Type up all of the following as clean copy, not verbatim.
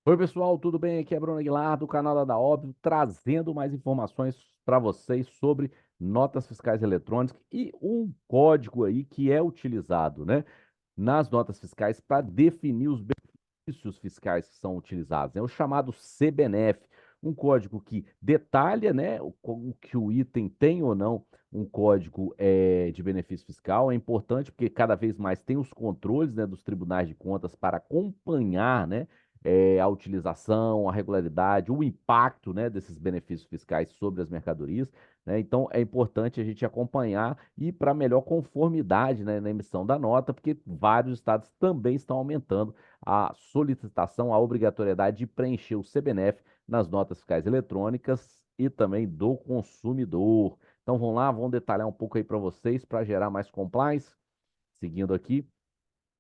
Oi, pessoal, tudo bem? Aqui é Bruno Aguilar, do canal da Daóbito, trazendo mais informações para vocês sobre notas fiscais eletrônicas e um código aí que é utilizado, né, nas notas fiscais para definir os benefícios fiscais que são utilizados. É o chamado CBNF, um código que detalha, né, o que o item tem ou não um código de benefício fiscal. É importante porque cada vez mais tem os controles, né, dos tribunais de contas para acompanhar, né, a utilização, a regularidade, o impacto, né, desses benefícios fiscais sobre as mercadorias, né? Então é importante a gente acompanhar e para melhor conformidade, né, na emissão da nota, porque vários estados também estão aumentando a solicitação, a obrigatoriedade de preencher o CBNF nas notas fiscais eletrônicas e também do consumidor. Então vamos lá, vamos detalhar um pouco aí para vocês para gerar mais compliance, seguindo aqui.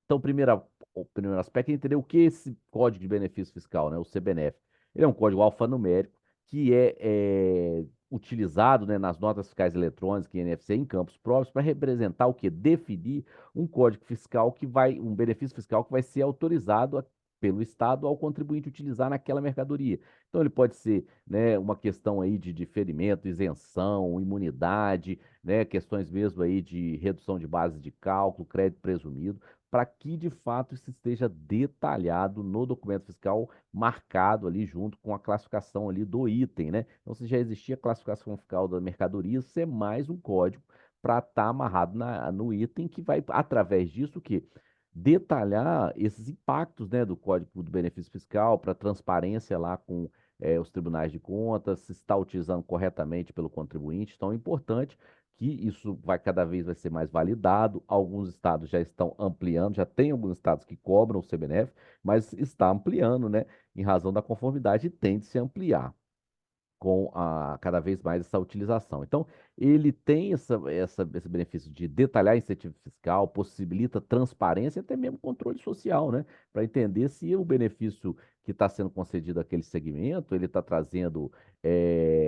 Então, o primeiro aspecto é entender o que é esse Código de Benefício Fiscal, né, o CBNF. Ele é um código alfanumérico que é utilizado, né, nas notas fiscais eletrônicas e NFC em campos próprios para representar o que? Definir um código fiscal um benefício fiscal que vai ser autorizado pelo Estado ao contribuinte utilizar naquela mercadoria. Então, ele pode ser, né, uma questão aí de diferimento, isenção, imunidade, né, questões mesmo aí de redução de base de cálculo, crédito presumido para que de fato isso esteja detalhado no documento fiscal, marcado ali junto com a classificação ali do item, né? Então, se já existia a classificação fiscal da mercadoria, isso é mais um código para estar amarrado no item que vai, através disso, o quê? Detalhar esses impactos, né, do Código do Benefício Fiscal para transparência lá com os tribunais de contas, se está utilizando corretamente pelo contribuinte. Então, é importante que isso vai ser mais validado. Alguns estados já estão ampliando, já tem alguns estados que cobram o CBNF, mas está ampliando, né? Em razão da conformidade, tende-se a ampliar com cada vez mais essa utilização. Então, ele tem esse benefício de detalhar incentivo fiscal, possibilita transparência e até mesmo controle social, né? Para entender se o benefício que está sendo concedido àquele segmento, ele está trazendo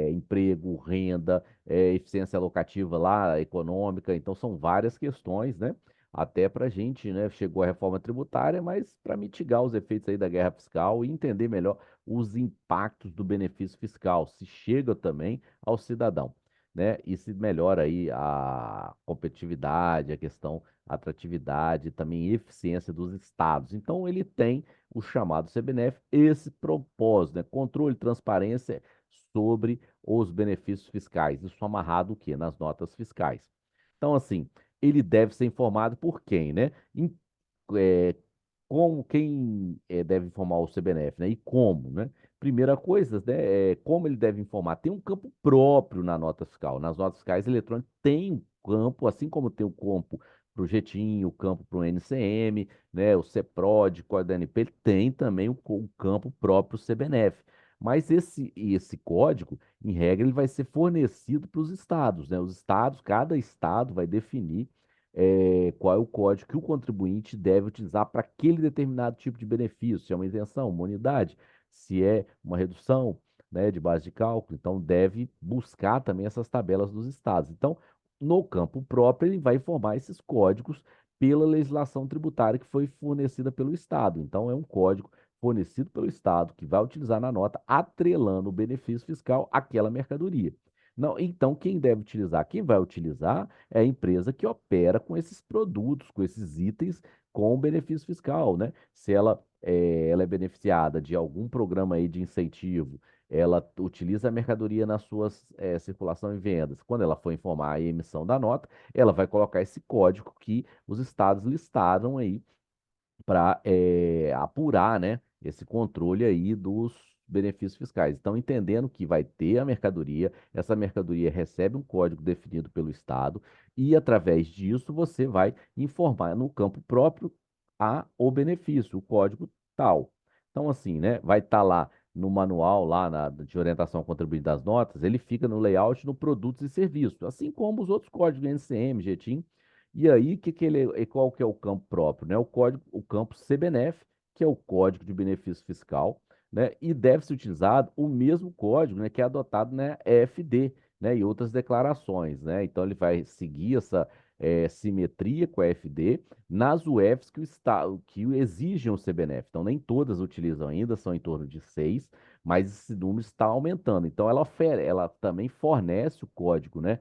emprego, renda, eficiência alocativa lá, econômica. Então, são várias questões, né? Até para a gente, né? Chegou a reforma tributária, mas para mitigar os efeitos aí da guerra fiscal e entender melhor os impactos do benefício fiscal, se chega também ao cidadão, né? E se melhora aí a competitividade, a questão atratividade, também eficiência dos estados. Então ele tem o chamado CBNF, esse propósito, né? Controle e transparência sobre os benefícios fiscais. Isso amarrado o quê? Nas notas fiscais. Então, assim, ele deve ser informado por quem, né? É, como quem deve informar o CBNF, né? E como, né? Primeira coisa, né? Como ele deve informar. Tem um campo próprio na nota fiscal. Nas notas fiscais eletrônicas tem um campo, assim como tem o campo para o Jetim, o campo para o NCM, né? O CEPROD, Código da ANP, ele tem também o campo próprio CBNF. Mas esse código, em regra, ele vai ser fornecido para os estados, né? Os estados, cada estado vai definir qual é o código que o contribuinte deve utilizar para aquele determinado tipo de benefício, se é uma isenção, uma unidade, se é uma redução, né, de base de cálculo. Então, deve buscar também essas tabelas dos estados. Então, no campo próprio, ele vai informar esses códigos pela legislação tributária que foi fornecida pelo Estado. Então, é um código fornecido pelo Estado que vai utilizar na nota, atrelando o benefício fiscal àquela mercadoria. Não, então, quem deve utilizar? Quem vai utilizar é a empresa que opera com esses produtos, com esses itens, com benefício fiscal, né? Se ela é beneficiada de algum programa aí de incentivo, ela utiliza a mercadoria nas suas circulação e vendas. Quando ela for informar a emissão da nota, ela vai colocar esse código que os estados listaram aí para apurar, né, esse controle aí dos benefícios fiscais. Então, entendendo que vai ter a mercadoria, essa mercadoria recebe um código definido pelo Estado e, através disso, você vai informar no campo próprio o benefício, o código tal. Então, assim, né, vai estar lá no manual lá de orientação ao contribuinte das notas, ele fica no layout no produtos e serviços, assim como os outros códigos NCM, GTIM. E aí, qual que é o campo próprio, né? O campo CBNF, que é o Código de Benefício Fiscal, né? E deve ser utilizado o mesmo código, né, que é adotado na EFD, né, e outras declarações, né? Então ele vai seguir simetria com a FD nas UFs que exigem o CBNF. Então, nem todas utilizam ainda, são em torno de 6, mas esse número está aumentando. Então, ela também fornece o código, né,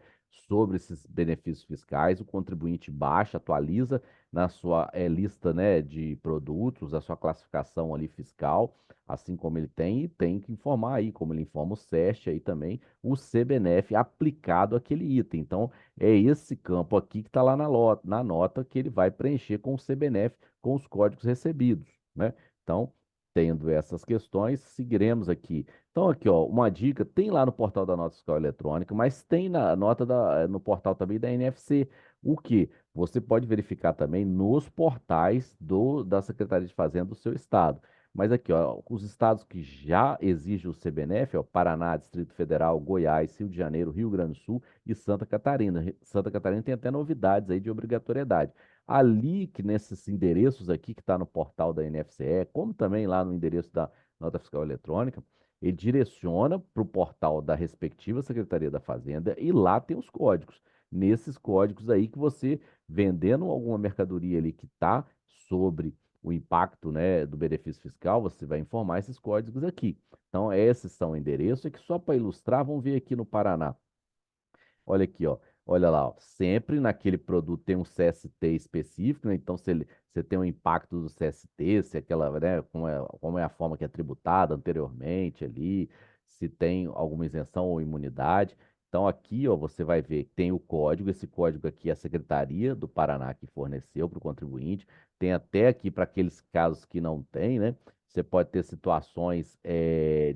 sobre esses benefícios fiscais. O contribuinte baixa, atualiza na sua lista, né, de produtos, a sua classificação ali fiscal, assim como ele tem, e tem que informar aí, como ele informa o SEST aí também, o CBNF aplicado àquele item. Então, é esse campo aqui que está lá na nota que ele vai preencher com o CBNF, com os códigos recebidos, né? Então, tendo essas questões, seguiremos aqui. Então, aqui, ó, uma dica, tem lá no portal da Nota Fiscal Eletrônica, mas tem no portal também da NFC. O que? Você pode verificar também nos portais da Secretaria de Fazenda do seu estado. Mas aqui, ó, os estados que já exigem o CBNF, ó, Paraná, Distrito Federal, Goiás, Rio de Janeiro, Rio Grande do Sul e Santa Catarina. Santa Catarina tem até novidades aí de obrigatoriedade. Ali, que nesses endereços aqui que está no portal da NFCE, como também lá no endereço da Nota Fiscal Eletrônica, ele direciona para o portal da respectiva Secretaria da Fazenda e lá tem os códigos. Nesses códigos aí que você, vendendo alguma mercadoria ali que está sobre o impacto, né, do benefício fiscal, você vai informar esses códigos aqui. Então, esses são endereços, é que só para ilustrar, vamos ver aqui no Paraná. Olha aqui, ó. Olha lá, ó. Sempre naquele produto tem um CST específico, né? Então, se você tem um impacto do CST, se aquela, né, como é a forma que é tributada anteriormente ali, se tem alguma isenção ou imunidade. Então, aqui, ó, você vai ver que tem o código. Esse código aqui é a Secretaria do Paraná que forneceu para o contribuinte. Tem até aqui para aqueles casos que não tem, né? Você pode ter situações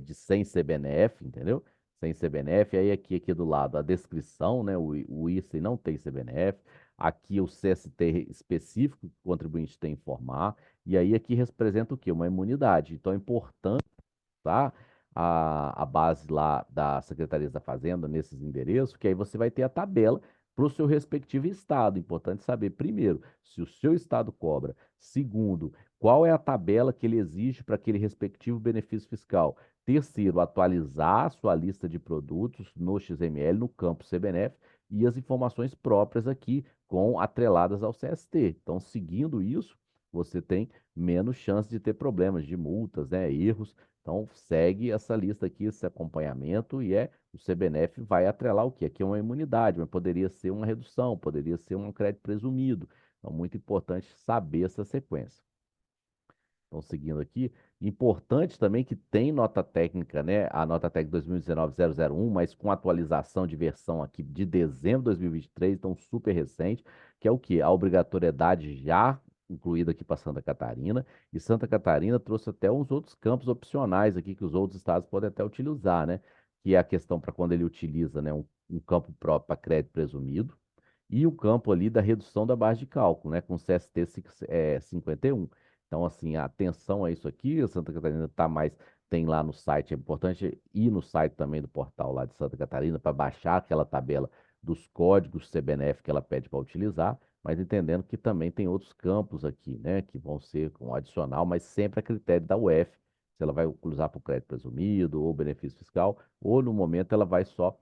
de sem CBNF, entendeu? Sem CBNF. Aí aqui do lado a descrição, né? O ICE não tem CBNF. Aqui o CST específico que o contribuinte tem que informar. E aí aqui representa o quê? Uma imunidade. Então é importante, tá? A base lá da Secretaria da Fazenda nesses endereços, que aí você vai ter a tabela para o seu respectivo estado. Importante saber, primeiro, se o seu estado cobra. Segundo, qual é a tabela que ele exige para aquele respectivo benefício fiscal. Terceiro, atualizar a sua lista de produtos no XML, no campo CBNF, e as informações próprias aqui, atreladas ao CST. Então, seguindo isso, você tem menos chance de ter problemas de multas, né, erros. Então, segue essa lista aqui, esse acompanhamento, e o CBNF vai atrelar o quê? Aqui é uma imunidade, mas poderia ser uma redução, poderia ser um crédito presumido. Então, muito importante saber essa sequência. Então, seguindo aqui, importante também que tem nota técnica, né? A nota técnica 2019-001, mas com atualização de versão aqui de dezembro de 2023, então super recente, que é o quê? A obrigatoriedade já incluída aqui para Santa Catarina, e Santa Catarina trouxe até uns outros campos opcionais aqui que os outros estados podem até utilizar, né? Que é a questão para quando ele utiliza, né, um campo próprio para crédito presumido, e o campo ali da redução da base de cálculo, né, com CST 51. Então, assim, atenção a isso aqui, a Santa Catarina está mais, tem lá no site, é importante ir no site também do portal lá de Santa Catarina para baixar aquela tabela dos códigos CBNF que ela pede para utilizar, mas entendendo que também tem outros campos aqui, né, que vão ser um adicional, mas sempre a critério da UF, se ela vai utilizar para o crédito presumido ou benefício fiscal, ou no momento ela vai só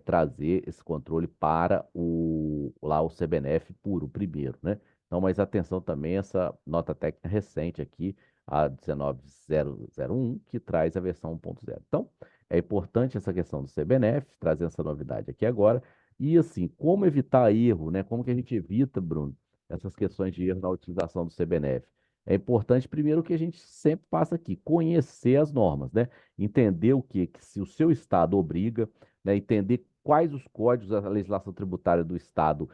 trazer esse controle para o CBNF puro, primeiro, né? Então, mas atenção também essa nota técnica recente aqui, a 19001, que traz a versão 1.0. Então, é importante essa questão do CBNF, trazer essa novidade aqui agora. E assim, como evitar erro, né? Como que a gente evita, Bruno, essas questões de erro na utilização do CBNF? É importante, primeiro, que a gente sempre passa aqui, conhecer as normas, né? Entender que se o seu estado obriga, né, entender quais os códigos da legislação tributária do Estado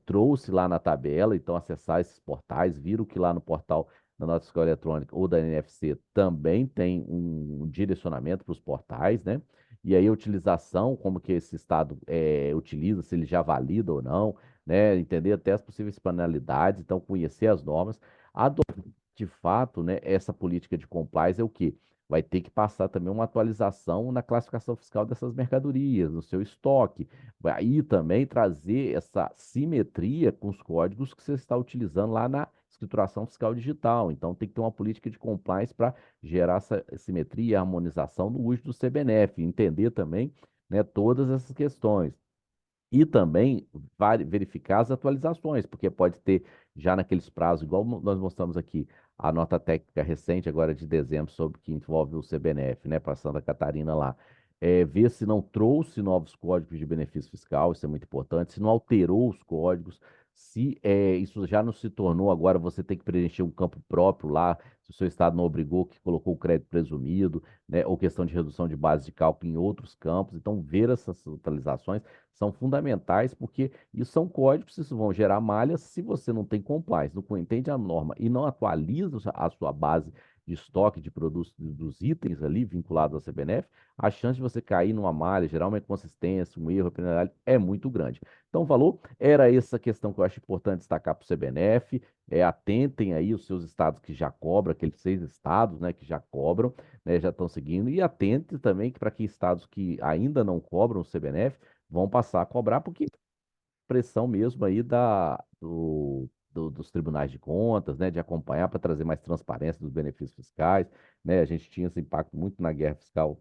trouxe lá na tabela, então acessar esses portais, viram que lá no portal da Nota Fiscal Eletrônica ou da NFC também tem um direcionamento para os portais, né? E aí a utilização, como que esse Estado utiliza, se ele já valida ou não, né? Entender até as possíveis penalidades, então conhecer as normas. De fato, né, essa política de compliance é o quê? Vai ter que passar também uma atualização na classificação fiscal dessas mercadorias, no seu estoque. Aí também trazer essa simetria com os códigos que você está utilizando lá na escrituração fiscal digital. Então, tem que ter uma política de compliance para gerar essa simetria e harmonização no uso do CBNF, entender também, né, todas essas questões. E também verificar as atualizações, porque pode ter já naqueles prazos, igual nós mostramos aqui, a nota técnica recente, agora de dezembro, sobre que envolve o CBNF, né, para Santa Catarina lá. Ver se não trouxe novos códigos de benefício fiscal, isso é muito importante, se não alterou os códigos, se isso já não se tornou, agora você tem que preencher um campo próprio lá, se o seu estado não obrigou, que colocou o crédito presumido, né, ou questão de redução de base de cálculo em outros campos. Então, ver essas atualizações são fundamentais, porque isso são códigos, isso vão gerar malhas. Se você não tem compliance, não entende a norma e não atualiza a sua base de estoque de produtos, dos itens ali vinculados ao CBNF, a chance de você cair numa malha, gerar uma inconsistência, um erro, penalidade, é muito grande. Então, valor, era essa questão que eu acho importante destacar para o CBNF. Atentem aí os seus estados que já cobram, aqueles 6 estados, né, que já cobram, né, já estão seguindo, e atente também para que estados que ainda não cobram o CBNF vão passar a cobrar, porque pressão mesmo aí dos tribunais de contas, né, de acompanhar para trazer mais transparência dos benefícios fiscais, né, a gente tinha esse impacto muito na guerra fiscal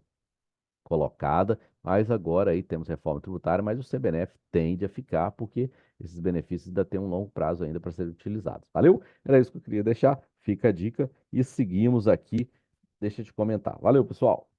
colocada, mas agora aí temos reforma tributária, mas o CBNF tende a ficar, porque esses benefícios ainda têm um longo prazo ainda para serem utilizados. Valeu? Era isso que eu queria deixar, fica a dica e seguimos aqui, deixa eu te comentar. Valeu, pessoal!